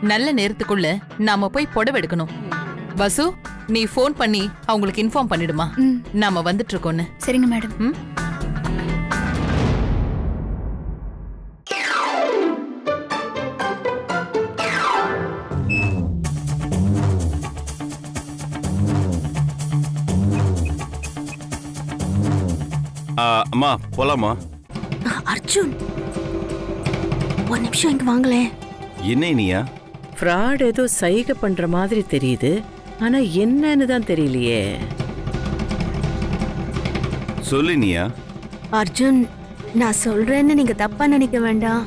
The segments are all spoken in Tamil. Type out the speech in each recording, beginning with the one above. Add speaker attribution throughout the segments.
Speaker 1: நல்ல நேரத்துக்குள்ள நாம போய் புடவை எடுக்கணும். வசு, நீ ஃபோன் பண்ணி அவங்களுக்கு இன்ஃபார்ம் பண்ணிடுமா, நாம வந்துட்டு இருக்கோன்னு.
Speaker 2: சரிங்க மேடம்.
Speaker 3: அம்மா போலாமா?
Speaker 2: அர்ஜுன், ஒரு நிமிஷம் இங்க வாங்களேன்.
Speaker 3: என்ன இனியா?
Speaker 4: ஃப்ராட் ஏதோ சைகை பண்ற மாதிரி தெரியுது, ஆனா என்னன்னு தான் தெரியலையே.
Speaker 3: சொல்லு இனியா.
Speaker 2: அர்ஜுன், நான் சொல்றேன்னு நீங்க தப்பா நினைக்க வேண்டாம்.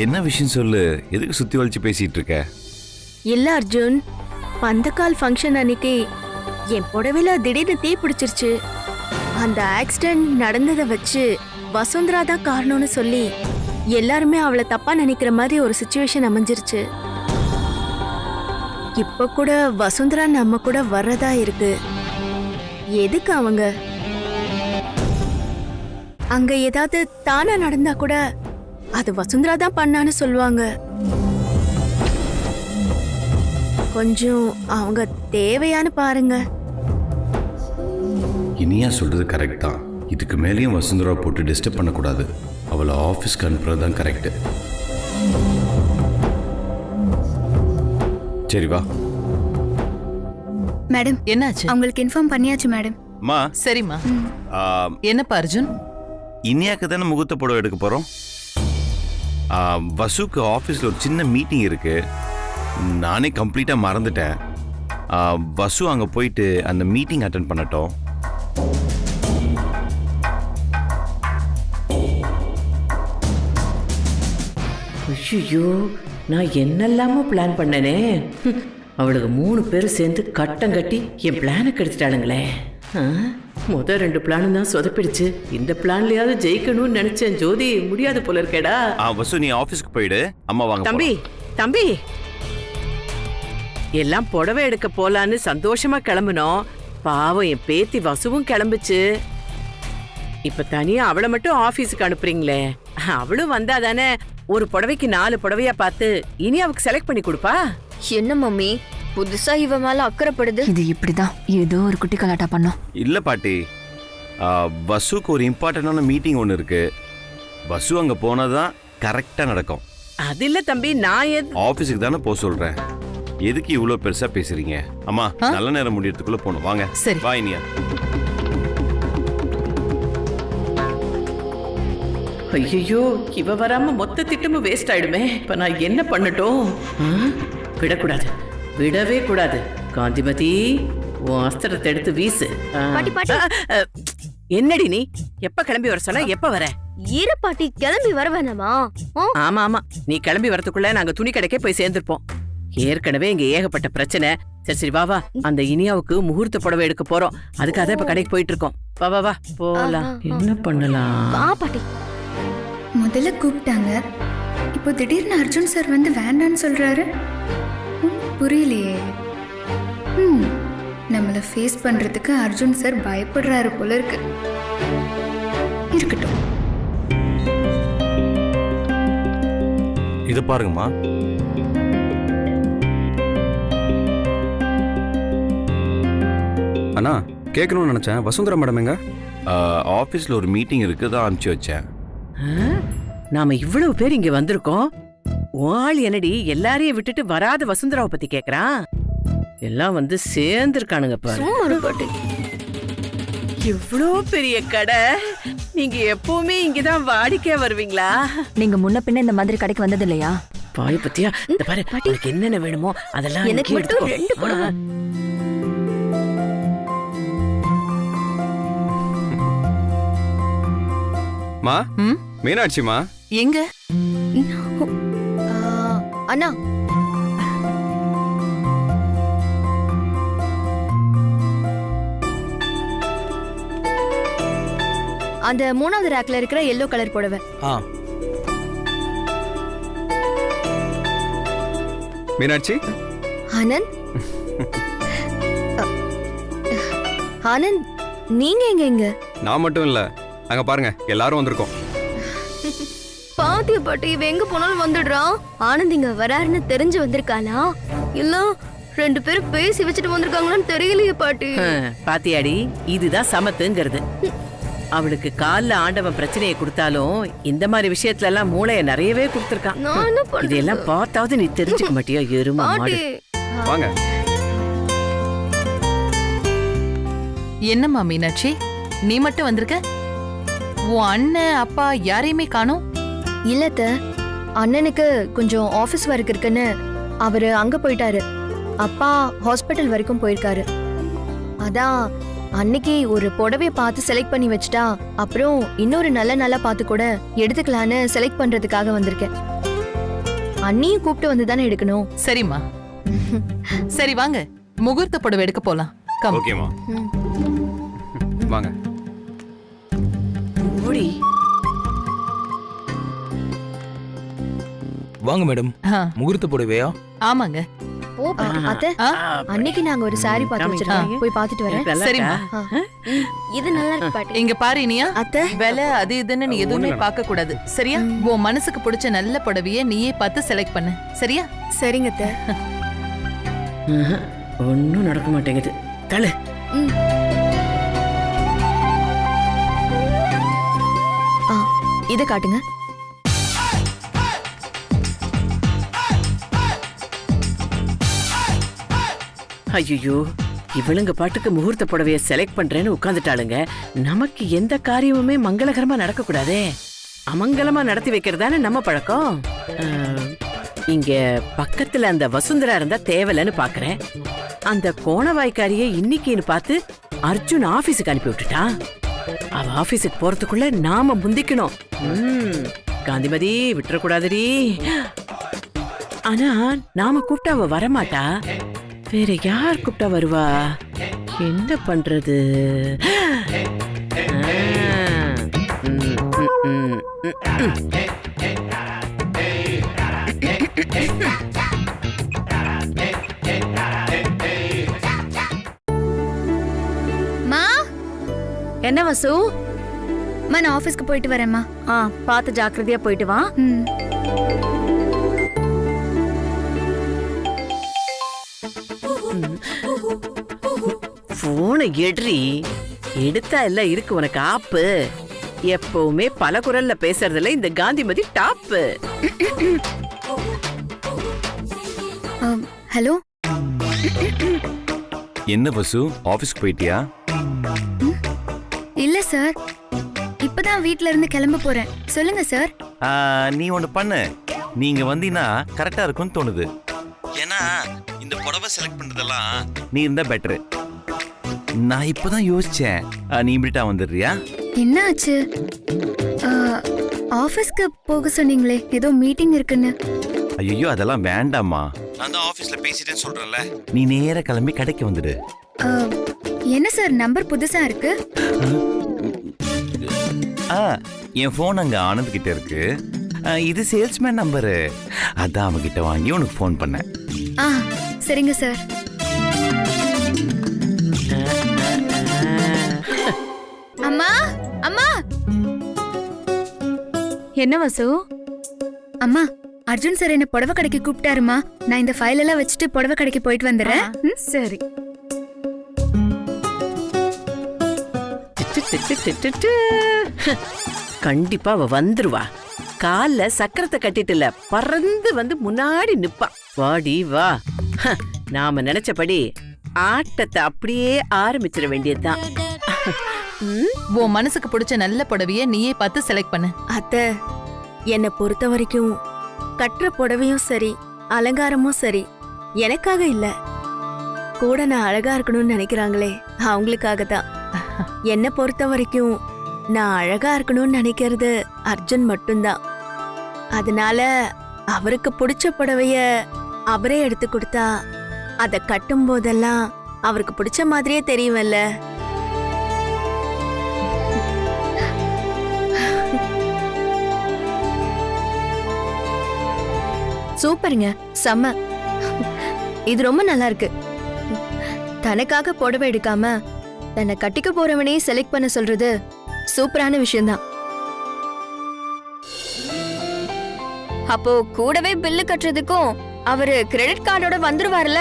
Speaker 3: என்ன விஷயம் சொல்லு, எதுக்கு சுத்தி வளைச்சு பேசிட்டு இருக்க?
Speaker 2: இல்ல அர்ஜுன், பந்தக்கால் ஃபங்க்ஷன் அன்னைக்கு என் புடவையில திடீர்னு தீ பிடிச்சிருச்சு. அந்த ஆக்சிடென்ட் நடந்ததை வச்சு வசுந்தரா தான் காரணம்னு சொல்லி எல்லாருமே அவளை தப்பா நினைக்கிற மாதிரி ஒரு சிச்சுவேஷன் அமைஞ்சிருச்சு. இப்ப கூட வசுந்தரா நம்ம கூட வர்றதா இருக்கு. எதுக்கு அவங்க அங்க ஏதாவது தானா நடந்தா கூட அது வசுந்தரா தான் பண்ணான்னு சொல்லுவாங்க. கொஞ்சம் அவங்க தேவையான்னு பாருங்க.
Speaker 3: இனியா சொல்றது கரெக்ட் தான். இதுக்கு மேலேயும் வசுந்தரா போட்டு டிஸ்டர்ப் பண்ணக்கூடாது. அவளை ஆஃபீஸ்க்கு அனுப்புறது தான் கரெக்டு. சரி வா.
Speaker 2: மேடம்,
Speaker 1: என்னாச்சு?
Speaker 2: அவங்களுக்கு இன்ஃபார்ம் பண்ணியாச்சு மேடம்.
Speaker 3: அம்மா.
Speaker 1: சரிம்மா. என்னப்பா அர்ஜுன்?
Speaker 3: இனியாக்கு தானே முகூர்த்த புடவை எடுக்க போறோம். வசுக்கு ஆஃபீஸில் ஒரு சின்ன மீட்டிங் இருக்கு. நானே கம்ப்ளீட்டாக மறந்துட்டேன். வசு அங்கே போயிட்டு அந்த மீட்டிங் அட்டென்ட் பண்ணட்டும்.
Speaker 4: ஐயோ, நான் என்னெல்லாமோ பிளான் பண்ணனே. அவளுக்கு 3 பேரும் சேர்ந்து கட்டம் கட்டி என் பிளானை கெடுத்துட்டாளுங்களே. முதல் 2 பிளானும் தான் சொதப்பிடுச்சு. இந்த பிளான்லயாவது ஜெயிக்கணும்னு நினைச்சேன். ஜோதி, முடியாது போல இருக்கேடா.
Speaker 3: வசு, நீ ஆஃபீஸ்க்கு போயிடு. அம்மா வாங்க.
Speaker 4: தம்பி தம்பி, எல்லாம் புடவை எடுக்க போலான்னு சந்தோஷமா கிளம்புனோம். பாவம் என் பேத்தி வசுவும் கிளம்புச்சு. இப்ப தனியா அவளை மட்டும் ஆபீஸுக்கு அனுப்புறீங்களே. அவளும் வந்தா தானே ஒரு புடவைக்கு 4 புடவையா பார்த்து இனி அவக்கு செலக்ட் பண்ணி கொடுப்பா.
Speaker 2: என்ன மம்மி, புதுசா இவ மேல அக்கறைப்படுது?
Speaker 5: இது இப்படிதான் ஏதோ ஒரு குட்டி கலாட்டா பண்ணோம்.
Speaker 3: இல்லை பாட்டி, வசுக்கு ஒரு இம்பார்ட்டண்டான மீட்டிங் ஒன்று இருக்கு. வசு அங்கே போனாதான் கரெக்டாக நடக்கும்.
Speaker 4: அது இல்ல தம்பி, நான்
Speaker 3: ஆஃபீஸுக்கு தானே போக சொல்கிறேன். எதுக்கு இவ்வளோ பெருசாக பேசுறீங்க? அம்மா, நல்ல நேரம் முடியறதுக்குள்ள போகணும். வாங்க.
Speaker 1: சரி.
Speaker 3: வா இனியா.
Speaker 4: ஐயோ, இவ வராம மொத்த திட்டமும் வேஸ்ட் ஆயிடுமே. இப்ப நான் என்ன பண்ணட்டும்? விடக்கூடாது, விடவே கூடாது. காந்திமதி, உன் அஸ்திரத்தை எடுத்து வீசு. என்னடி நீ? எப்ப கிளம்பி வர சொன்ன? எப்ப வர?
Speaker 2: இரு பாட்டி, கிளம்பி வர வேணாமா?
Speaker 4: ஆமா ஆமா, நீ கிளம்பி வரதுக்குள்ள நாங்க துணி கடைக்கே போய் சேர்ந்திருப்போம். ஏற்கனவே இங்க ஏகப்பட்ட பிரச்சனை. சரி சரி, வா வா. அந்த இனியாவுக்கு முகூர்த்த புடவை எடுக்க போறோம். அதுக்காக இப்ப கடைக்கு போயிட்டு இருக்கோம். வா வா வா, போலாம். என்ன பண்ணலாம்?
Speaker 2: வா பாட்டி.
Speaker 6: முதல்ல கூப்பிட்டாங்க, இப்போ திடீர்னு அர்ஜுன் சார் வந்து வேண்டான்னு சொல்றாரு. புரியலையே. நம்மள ஃபேஸ் பண்றதுக்கு அர்ஜுன் சார் பயப்படுறாரு போல இருக்கு. இருக்கட்டும்.
Speaker 3: இது பாருங்கம்மா.
Speaker 7: அண்ணா, கேட்கணும்னு நினைச்சேன். வசுந்தரா மேடம் எங்க?
Speaker 3: ஆஃபீஸில் ஒரு மீட்டிங் இருக்கு, தான் அனுப்பிச்சு வச்சேன்.
Speaker 4: நாம இவ்வளவு பேர் இங்க வந்திருக்கோம். ஆள் என்னடி எல்லாரையும் விட்டுட்டு வராத வசுந்தராவை பத்தி கேக்குறான்? எல்லாம் வந்து சேர்ந்திருக்கானுங்க பாரு. இவ்வளோ பெரிய கடை. நீங்க எப்பவுமே இங்கதான் வாடிக்கையா வருவீங்களா?
Speaker 5: நீங்க முன்ன பின்ன இந்த மாதிரி கடைக்கு வந்தது இல்லையா?
Speaker 4: பாய் பத்தியா? இந்த பாரு, உனக்கு என்னென்ன வேணுமோ அதெல்லாம்
Speaker 2: எனக்கு மட்டும் 2 புடவை.
Speaker 7: மா, மீனாட்சிமா
Speaker 1: எங்க?
Speaker 2: அண்ணா, அந்த 3வது ரேக்ல இருக்கிற எல்லோ கலர் புடவை.
Speaker 7: மீனாட்சி.
Speaker 2: ஆனந்த், ஆனந்த், நீங்க எங்க?
Speaker 7: நான் மட்டும் இல்ல, அங்க பாருங்க எல்லாரும் வந்திருக்கோம்.
Speaker 2: பா, பாத்தியா பாட்டி, இவ எங்க போனாலும் வந்துடுறான். ஆனந்த் இங்க வராருன்னு தெரிஞ்சு வந்திருக்காளா இல்ல 2 பேரும் பேசி வச்சுட்டு வந்திருக்காங்களான்னு தெரியலையே பாட்டி.
Speaker 4: பாத்தியாடி, இதுதான் சமத்துங்கிறது. அவளுக்கு கால்ல ஆண்டவன் பிரச்சனையை கொடுத்தாலும் இந்த மாதிரி விஷயத்துல எல்லாம் மூளைய நிறையவே கொடுத்திருக்கான்.
Speaker 2: நான் என்ன பண்றது?
Speaker 4: இதெல்லாம் பார்த்தாவது நீ தெரிஞ்சுக்க மாட்டியா எருமா
Speaker 2: பாட்டி
Speaker 4: மாடு.
Speaker 7: வாங்க.
Speaker 1: என்னம்மா மீனாட்சி, நீ மட்டும் வந்திருக்க? உன் அண்ணன் அப்பா யாரையுமே காணோம்.
Speaker 8: இல்லத்த, அண்ணனுக்கு கொஞ்சம் ஆபீஸ் ஒர்க் இருக்குன்னு அவரு அங்க போயிட்டாரு. அப்பா ஹாஸ்பிட்டல் வரைக்கும் போயிருக்காரு. அதான் அன்னைக்கு ஒரு புடவைய பார்த்து செலக்ட் பண்ணி வச்சுட்டா அப்புறம் இன்னொரு நல்லா பார்த்து கூட எடுத்துக்கலான்னு செலக்ட் பண்றதுக்காக வந்திருக்கேன். அண்ணியும் கூப்பிட்டு வந்து தானே எடுக்கணும்.
Speaker 1: சரிம்மா. சரி வாங்க, முகூர்த்த புடவை எடுக்க போலாம். கம்.
Speaker 3: ஓகேம்மா.
Speaker 7: வாங்க.
Speaker 4: ஓடி
Speaker 9: வாங்க மேடம்.
Speaker 1: ஆ,
Speaker 9: முகூர்த்த புடவையா?
Speaker 1: ஆமாங்க.
Speaker 8: ஓ அத்தை, அன்னைக்கு நாங்க ஒரு சாரி பார்த்து வச்சிருக்கோம், போய் பார்த்துட்டு வரேன்.
Speaker 4: நல்லா
Speaker 1: சரிம்மா.
Speaker 4: இருக்கா?
Speaker 2: இது நல்லா இருக்கு பாட்டி.
Speaker 1: இங்க பாரு இனியா,
Speaker 2: அத்தை
Speaker 1: விலை அது இதுன்னு நீ எதுவுமே பார்க்க கூடாது. சரியா? உன் மனசுக்கு பிடிச்ச நல்ல புடவைய நீயே பார்த்து செலக்ட் பண்ணு. சரியா?
Speaker 2: சரிங்க அத்தை.
Speaker 4: ஒன்னும் நடக்க மாட்டேங்குது. தலை
Speaker 8: இத காட்டுங்க.
Speaker 4: ஐயோ, இவளுங்க பாட்டுக்கு முகூர்த்த புடவைய செலக்ட் பண்றேன்னு உட்கார்ந்துட்டாளுங்க. நமக்கு எந்த காரியமுமே மங்களகரமா நடக்க கூடாதே, அமங்கலமா நடத்தி வைக்கிறதானே நம்ம பழக்கம். இங்க பக்கத்துல அந்த வசுந்தரா இருந்தா தேவலன்னு பாக்குறேன். அந்த கோணவாய்க்காரிய இன்னைக்குன்னு பார்த்து அர்ஜுன் ஆபீஸுக்கு அனுப்பி விட்டுட்டான். அவ ஆபீஸுக்கு போறதுக்குள்ள நாம முந்திக்கணும். காந்திமதி விட்டுறக்கூடாதுடி. ஆனா நாம கூப்பிட்டா அவ வரமாட்டா. வேற யார் கூப்பிட்டா வருவா? என்ன பண்றது?
Speaker 6: மா,
Speaker 8: என்ன வசு?
Speaker 6: நான் ஆபீஸ்க்கு போயிட்டு வரேம்மா.
Speaker 8: பார்த்து ஜாக்கிரதையா போயிட்டு வா.
Speaker 6: ம்.
Speaker 4: போனை எடுறி. எடுத்தா எல்லாம் இருக்கு உனக்கு ஆப்பு. எப்பவுமே பல குரல்ல பேசுறதுல இந்த காந்திமதி டாப்பு.
Speaker 6: ஹலோ.
Speaker 3: என்ன வசு, ஆபீஸ்க்கு போயிட்டியா?
Speaker 6: இல்ல சார், இப்பதான் வீட்ல இருந்து கிளம்ப போறேன். சொல்லுங்க சார்.
Speaker 3: நீ ஒன்று பண்ணு. நீங்க வந்தீங்கன்னா கரெக்டா இருக்கும்னு தோணுது. ஏன்னா இந்த புடவை செலக்ட் பண்றதெல்லாம் நீ இருந்தா பெட்டரு. நான் இப்பதான் யோசிச்சேன். நீ இப்படிட்டா வந்துடுறியா?
Speaker 6: என்ன ஆச்சு? ஆபீஸ்க்கு போக சொன்னீங்களே, ஏதோ மீட்டிங் இருக்குன்னு.
Speaker 3: ஐயோ அதெல்லாம் வேண்டாம்மா. நான் தான் ஆபீஸ்ல பேசிட்டேன்னு சொல்றேன்ல. நீ நேரா கிளம்பி கடைக்கு வந்துடு.
Speaker 6: என்ன சார் நம்பர் புதுசா இருக்கு?
Speaker 3: என் போன் அங்க ஆனந்த் கிட்ட இருக்கு. இது சேல்ஸ்மேன் நம்பரு. அதான் அவகிட்ட வாங்கி உனக்கு ஃபோன் பண்ணேன்.
Speaker 6: சரிங்க சார். அம்மா, அம்மா.
Speaker 8: என்ன வசு?
Speaker 6: அம்மா, அர்ஜுன் சார் என்ன புடவை கடைக்கு கூப்பிட்டாருமா. நான் இந்த ஃபைல் எல்லாம் வச்சுட்டு புடவை கடைக்கு போயிட்டு வந்துடுறேன்.
Speaker 8: சரி.
Speaker 4: கண்டிப்பா அவ வந்துருவா. கால்ல சக்கரத்தை கட்டிட்டுல பறந்து வந்து முன்னாடி நிப்பா. வாடி வா. நாம நினைச்சபடி ஆட்டத்தை அப்படியே ஆரம்பிச்சிட வேண்டியதுதான்.
Speaker 1: உன் மனசுக்கு பிடிச்ச நல்ல புடவைய நீயே பார்த்து செலக்ட் பண்ணு.
Speaker 2: அத்தை, என்னை பொறுத்த வரைக்கும் கட்டுற புடவையும் சரி அலங்காரமும் சரி எனக்காக இல்ல, கூட நான் அழகா இருக்கணும்னு நினைக்கிறாங்களே அவங்களுக்காக தான். என்னை பொறுத்த வரைக்கும் நான் அழகா இருக்கணும்னு நினைக்கிறது அர்ஜுன் மட்டும்தான். அதனால அவருக்கு பிடிச்ச புடவைய அவரே எடுத்து கொடுத்தா அதை கட்டும் போதெல்லாம் அவருக்கு பிடிச்ச மாதிரியே தெரியுமல்ல.
Speaker 8: சூப்பருங்க, செம்ம. இது ரொம்ப நல்லா இருக்கு. தனக்காக புடவை எடுக்காம தன்னை கட்டிக்க போறவனையே செலக்ட் பண்ண சொல்றது சூப்பரான விஷயம்தான். அப்போ கூடவே பில்லு கட்டுறதுக்கும் அவரு கிரெடிட் கார்டோட வந்துருவார்ல.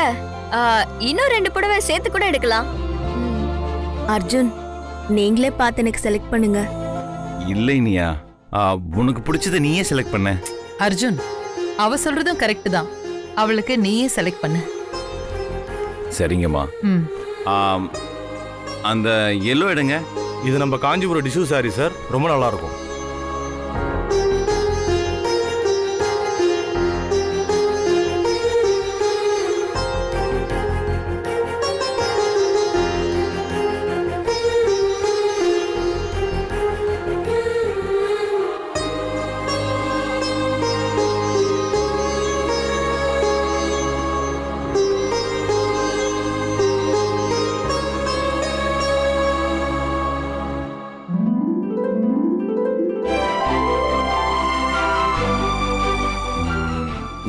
Speaker 8: இன்னும் 2 புடவை சேர்த்து கூட எடுக்கலாம்.
Speaker 2: அர்ஜுன், நீங்களே பார்த்து எனக்கு செலக்ட் பண்ணுங்க.
Speaker 3: இல்லை இனியா, உனக்கு பிடிச்சதை நீயே செலக்ட் பண்ண.
Speaker 1: அர்ஜுன், அவ சொல்றதும் கரெக்ட் தான். அவளுக்கு நீயே செலக்ட் பண்ணு.
Speaker 3: சரிங்கம்மா.
Speaker 1: ம்.
Speaker 3: அந்த எல்லோ எடுங்க.
Speaker 9: இது நம்ம காஞ்சிபுரம் டிஷ்யூ சாரி சார், ரொம்ப நல்லா இருக்கும்.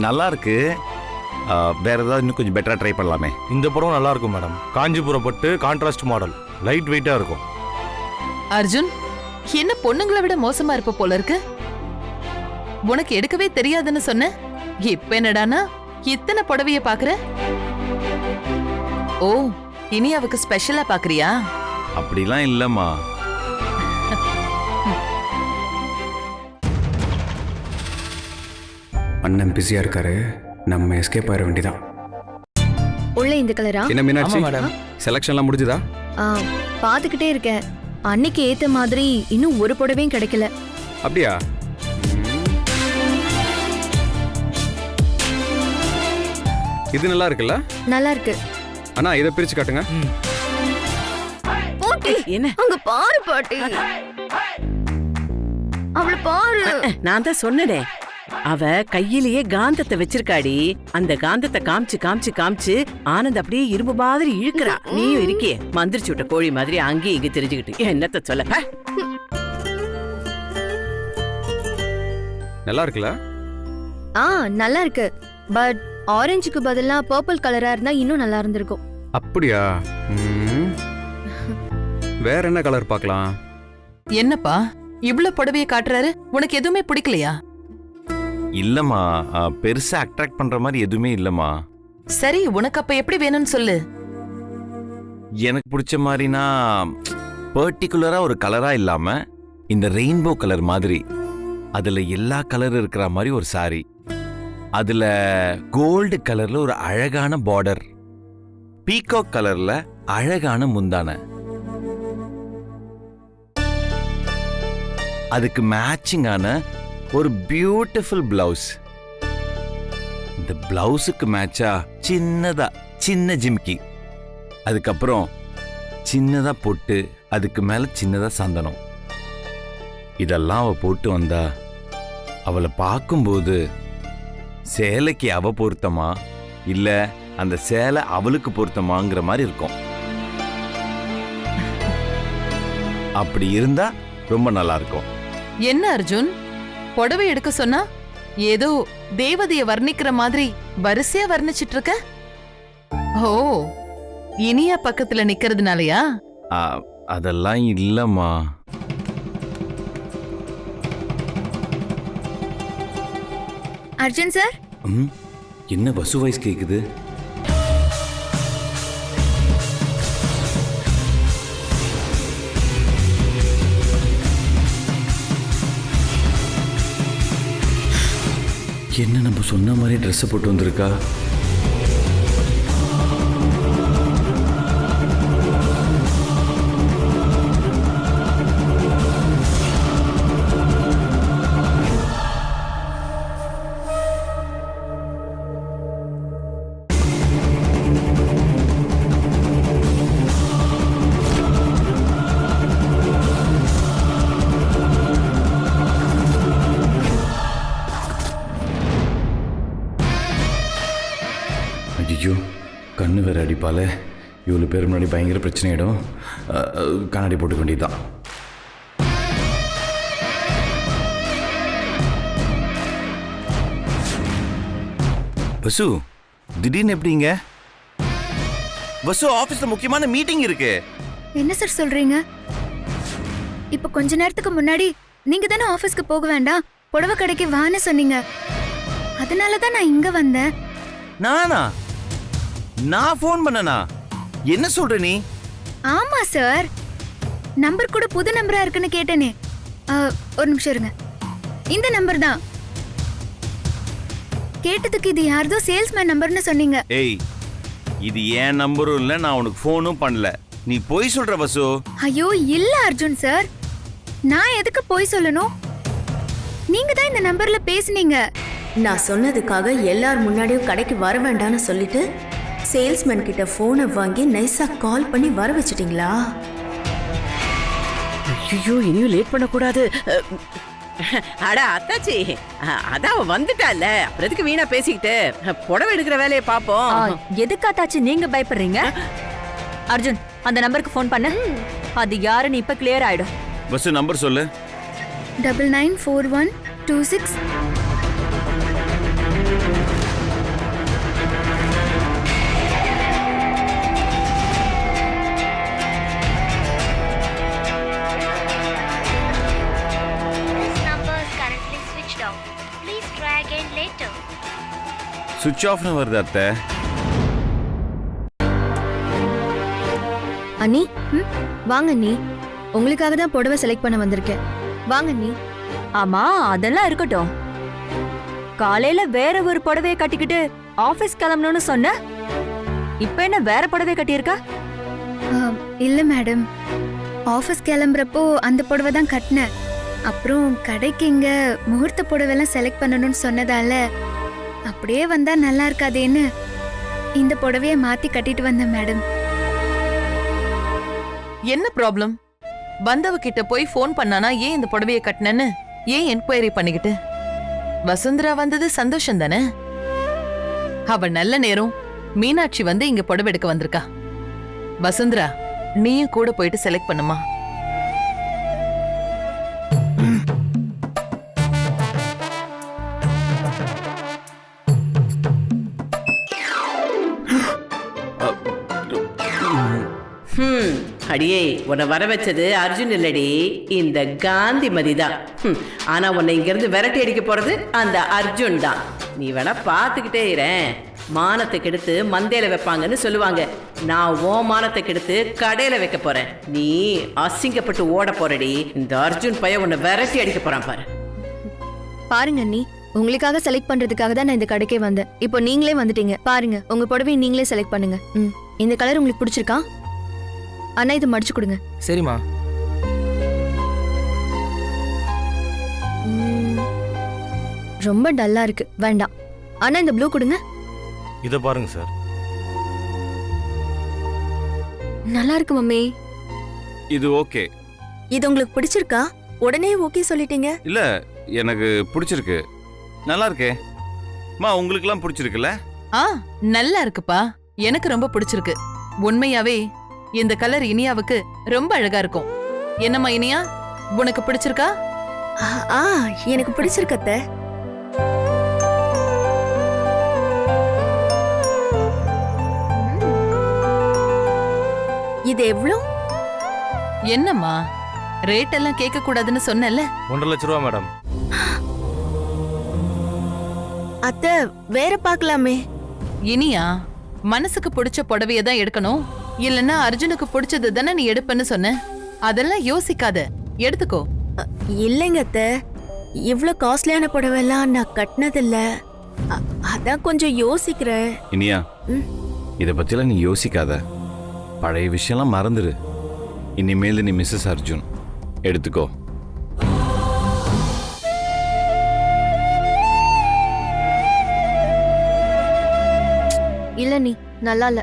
Speaker 3: நல்லா இருக்கு. வேற ஏதாவது இன்னும் கொஞ்சம் பெட்டரா ட்ரை பண்ணலாமே.
Speaker 9: இந்த புடவை நல்லா இருக்கும் மேடம். காஞ்சிபுரம் பட்டு கான்ட்ராஸ்ட் மாடல், லைட் வெயிட்டா இருக்கும்.
Speaker 1: அர்ஜுன், என்ன பொண்ணுங்களை விட மோசமா இருப்ப போல இருக்கு. உனக்கு எடுக்கவே தெரியாதுன்னு சொன்ன, இப்ப என்னடானா இத்தனை புடவைய பாக்குற? ஓ, இனி அவக்கு ஸ்பெஷலா பாக்குறியா?
Speaker 3: அப்படிலாம் இல்லம்மா.
Speaker 7: அண்ணன் பிஸியா இருக்காரு, நம்ம எஸ்கேப் ஆயிட வேண்டியதான்.
Speaker 8: உள்ள இந்த கலரா?
Speaker 7: என்ன மீனாட்சி,
Speaker 9: மேடம்.
Speaker 7: செலக்ஷன்லாம் முடிஞ்சுதா?
Speaker 8: பாத்துக்கிட்டே இருக்கேன். அன்னைக்கு ஏத்த மாதிரி இன்னும் ஒரு புடவையும் கிடைக்கல.
Speaker 7: அப்படியா? இது நல்லா இருக்குல்ல?
Speaker 8: நல்லா இருக்கு.
Speaker 7: அண்ணா இதை பிரிச்சு காட்டுங்க.
Speaker 8: பாட்டி,
Speaker 4: என்ன?
Speaker 8: அங்க பாரு பாட்டி, அவள பாரு.
Speaker 4: நான் தான் சொன்னனே, அவ கையிலேயே காந்தத்தை வச்சிருக்காடி. அந்த காந்தத்தை காமிச்சு காமிச்சு காமிச்சு ஆனந்த் அப்படியே இரும்பு மாதிரி இழுக்கிறா. நீயும் இருக்கியே மந்திரிச்சு விட்ட கோழி மாதிரி அங்கேயும் இங்க தெரிஞ்சுக்கிட்டு என்னத்த சொல்ல.
Speaker 7: நல்லா இருக்குல்ல?
Speaker 8: நல்லா இருக்கு. பட் ஆரஞ்சுக்கு பதிலா பர்பிள் கலரா இருந்தா இன்னும் நல்லா இருந்திருக்கும்.
Speaker 7: அப்படியா? வேற என்ன கலர் பார்க்கலாம்?
Speaker 1: என்னப்பா இவ்ளோ புடவைய காட்டுறாரு? உனக்கு எதுவுமே பிடிக்கலையா?
Speaker 3: இல்லம்மா, பெருசா அட்ராக்ட் பண்ற மாதிரி எதுவுமே இல்லம்மா.
Speaker 1: சரி, உனக்கு அப்ப எப்படி வேணும்னு சொல்லு.
Speaker 3: எனக்கு பிடிச்ச மாதிரினா பர்டிகுலரா ஒரு கலரா இல்லாம இந்த ரெயின்போ கலர் மாதிரி, அதுல எல்லா கலர் இருக்கிற மாதிரி ஒரு சாரி, அதுல கோல்டு கலர்ல ஒரு அழகான பார்டர், பீகாக் கலர்ல அழகான முந்தான, அதுக்கு மேட்சிங்கான ஒரு பியூட்டிஃபுல் பிளவுஸ், இந்த பிளவுஸுக்கு மேட்சா சின்ன ஜிம்கி, அதுக்கப்புறம் சின்னதா பொட்டு, அதுக்கு மேல சின்னதா சந்தனம். இதெல்லாம் அவ போட்டு வந்தா அவளை பார்க்கும்போது சேலைக்கு அவ பொருத்தமா இல்ல அந்த சேலை அவளுக்கு பொருத்தமாங்கிற மாதிரி இருக்கும். அப்படி இருந்தா ரொம்ப நல்லா இருக்கும்.
Speaker 1: என்ன அர்ஜுன், புடவை எடுக்க சொன்னா ஏதோ தேவதைய வர்ணிக்கிற மாதிரி வரிசையா வர்ணிச்சிட்டு இருக்க? ஓ, இனியா பக்கத்துல நிக்கிறதுனாலயா?
Speaker 3: அதெல்லாம் இல்லம்மா.
Speaker 6: அர்ஜுன் சார்,
Speaker 3: என்ன வசு வாய்ஸ் கேக்குது? என்ன நம்ம சொன்ன மாதிரி ட்ரெஸ் போட்டு வந்திருக்கா? ஐயோ, கண்ணு வேற அடிப்பாலே. இவ்வளோ பேர் முன்னாடி பயங்கர பிரச்சனை ஆகிடும். கண்ணாடி போட்டுக்க வேண்டியதுதான். வசு, திடீர்னு எப்படிங்க? வசு, ஆபீஸ்ல முக்கியமான மீட்டிங் இருக்கு.
Speaker 6: என்ன சார் சொல்றீங்க? இப்ப கொஞ்ச நேரத்துக்கு முன்னாடி நீங்க தானே ஆபீஸ்க்கு போக வேண்டாம், புடவை கடைக்கு வான்னு சொன்னீங்க. அதனாலதான் நான் இங்க வந்தேன்.
Speaker 3: நானா? நான் ஃபோன் பண்ணனா? என்ன சொல்ற நீ?
Speaker 6: ஆமா சார், நம்பர் கூட புது நம்பரா இருக்குன்னு கேட்டேனே. ஒரு நிமிஷம் இருங்க, இந்த நம்பர் தான். கேட்டதுக்கு இது யாரதோ சேல்ஸ்மேன் நம்பர்னு சொன்னீங்க.
Speaker 3: ஏய், இது என் நம்பரும் இல்ல, நான் உனக்கு ஃபோனும் பண்ணல. நீ போய் சொல்ற வசு.
Speaker 6: ஐயோ இல்ல அர்ஜுன் சார், நான் எதுக்கு போய் சொல்லணும்? நீங்க தான் இந்த நம்பர்ல பேசுனீங்க.
Speaker 2: நான் சொன்னதுக்காக எல்லார் முன்னாடியும் கடைக்கு வர வேண்டாம்னு சொல்லிட்டு சேல்ஸ்மேன் கிட்ட போனை வாங்கி நைஸா கால் பண்ணி வர வச்சிட்டீங்களா?
Speaker 4: ஐயோ இனியும் லேட் பண்ணக்கூடாது. அட அத்தாச்சி, அதான் அவ வந்துட்டால, அப்புறம் எதுக்கு வீணா பேசிக்கிட்டு புடவை எடுக்கிற வேலையை பாப்போம்.
Speaker 5: எதுக்காத்தாச்சு நீங்க பயப்படுறீங்க? அர்ஜுன், அந்த நம்பருக்கு ஃபோன் பண்ண. அது யாருன்னு இப்ப கிளியர் ஆயிடும்.
Speaker 3: வசு நம்பர் சொல்லு.
Speaker 6: 994126.
Speaker 3: சுவிட்ச் ஆஃப்னு வருது அத்தை.
Speaker 8: அண்ணி, வாங்க அண்ணி. உங்களுக்காக தான் புடவை செலக்ட் பண்ண வந்திருக்கேன். வாங்க அண்ணி.
Speaker 5: ஆமா, அதெல்லாம் இருக்கட்டும். காலையில வேற ஒரு புடவைய கட்டிக்கிட்டு ஆபீஸ் கிளம்பணும்னு சொன்ன, இப்ப என்ன வேற புடவை கட்டியிருக்கா?
Speaker 6: இல்ல மேடம், ஆபீஸ் கிளம்புறப்போ அந்த புடவை தான் கட்டினேன். அப்புறம் கடைக்கு இங்க முகூர்த்த புடவைலாம் செலக்ட் பண்ணணும்னு சொன்னதால அப்படியே வந்தா நல்லா இருக்காதேன்னு இந்த புடவைய மாத்தி கட்டிட்டு வந்தேன் மேடம்.
Speaker 1: என்ன ப்ராப்ளம்? வந்தவ கிட்ட போய் ஃபோன் பண்ணானா ஏன் இந்த புடவைய கட்டினேன்னு ஏன் என்கொயரி பண்ணிக்கிட்டு? வசுந்தரா வந்தது சந்தோஷம் தானே? அவ நல்ல நேரம் மீனாட்சி வந்து இங்க புடவை எடுக்க வந்திருக்கா. வசுந்தரா, நீயும் கூட போயிட்டு செலக்ட் பண்ணுமா.
Speaker 4: அடியே, உன்னை வர வச்சது அர்ஜுன் இல்லடி, இந்த காந்திமதி தான். ஆனா உன்னை இங்க இருந்து விரட்டி அடிக்க போறது அந்த அர்ஜுன் தான். நீ வேணா பாத்துக்கிட்டே இரேன். மானத்தை கெடுத்து மந்தையில வைப்பாங்கன்னு சொல்லுவாங்க. நான் ஓ மானத்தை கெடுத்து கடையில வைக்க போறேன். நீ அசிங்கப்பட்டு ஓட போறடி. இந்த அர்ஜுன் பையன் உன்னை விரட்டி அடிக்க போறான் பாரு.
Speaker 8: பாருங்க அண்ணி, உங்களுக்காக செலக்ட் பண்றதுக்காக தான் நான் இந்த கடைக்கே வந்தேன். இப்போ நீங்களே வந்துட்டீங்க. பாருங்க, உங்க புடவையை நீங்களே செலக்ட் பண்ணுங்க. இந்த கலர் உங்களுக்கு பிடிச்சிருக்கா? அண்ணா, இது மடிச்சு கொடுங்க.
Speaker 10: சரிம்மா.
Speaker 8: ரொம்ப டல்லா இருக்கு, வேண்டாம். அண்ணா, இந்த ப்ளூ கொடுங்க.
Speaker 9: இத பாருங்க சார்.
Speaker 2: நல்லா இருக்கு மம்மி.
Speaker 3: இது ஓகே.
Speaker 2: இது உங்களுக்கு பிடிச்சிருக்கா? உடனே ஓகே சொல்லிட்டீங்க.
Speaker 3: இல்ல, எனக்கு பிடிச்சிருக்கு. நல்லா இருக்கே. மா, உங்களுக்குலாம் பிடிச்சிருக்குல்ல?
Speaker 1: நல்லா இருக்குப்பா, எனக்கு ரொம்ப பிடிச்சிருக்கு. உண்மையாவே இந்த கலர் இனியாவுக்கு ரொம்ப அழகா இருக்கும். என்னம்மா இனியா, உனக்கு பிடிச்சிருக்கா?
Speaker 2: எனக்கு பிடிச்சிருக்கத்த. இது எவ்வளோ?
Speaker 1: என்னம்மா, ரேட் எல்லாம் கேட்க கூடாதுன்னு சொன்னல.
Speaker 9: 1.5 லட்சம் ரூபா மேடம்.
Speaker 2: அத்த, வேற பார்க்கலாமே.
Speaker 1: இனியா, மனசுக்கு பிடிச்ச புடவைய தான் எடுக்கணும், இல்லன்னா அர்ஜுனுக்கு பிடிச்சது தானே நீ எடுப்பன்னு சொன்ன. அதெல்லாம் யோசிக்காத, எடுத்துக்கோ.
Speaker 2: இல்லைங்க அத்த, இவ்ளோ காஸ்ட்லியான புடவைலாம் நான் கட்டினதில்ல. அதான் கொஞ்சம் யோசிக்கிறேன்.
Speaker 3: இனியா, இத பத்திலாம் நீ யோசிக்காத. பழைய விஷயம்லாம் மறந்துரு. இனிமேல் நீ மிஸ்ஸஸ் அர்ஜுன். எடுத்துக்கோ.
Speaker 8: இல்ல நீ நல்லா இல்ல.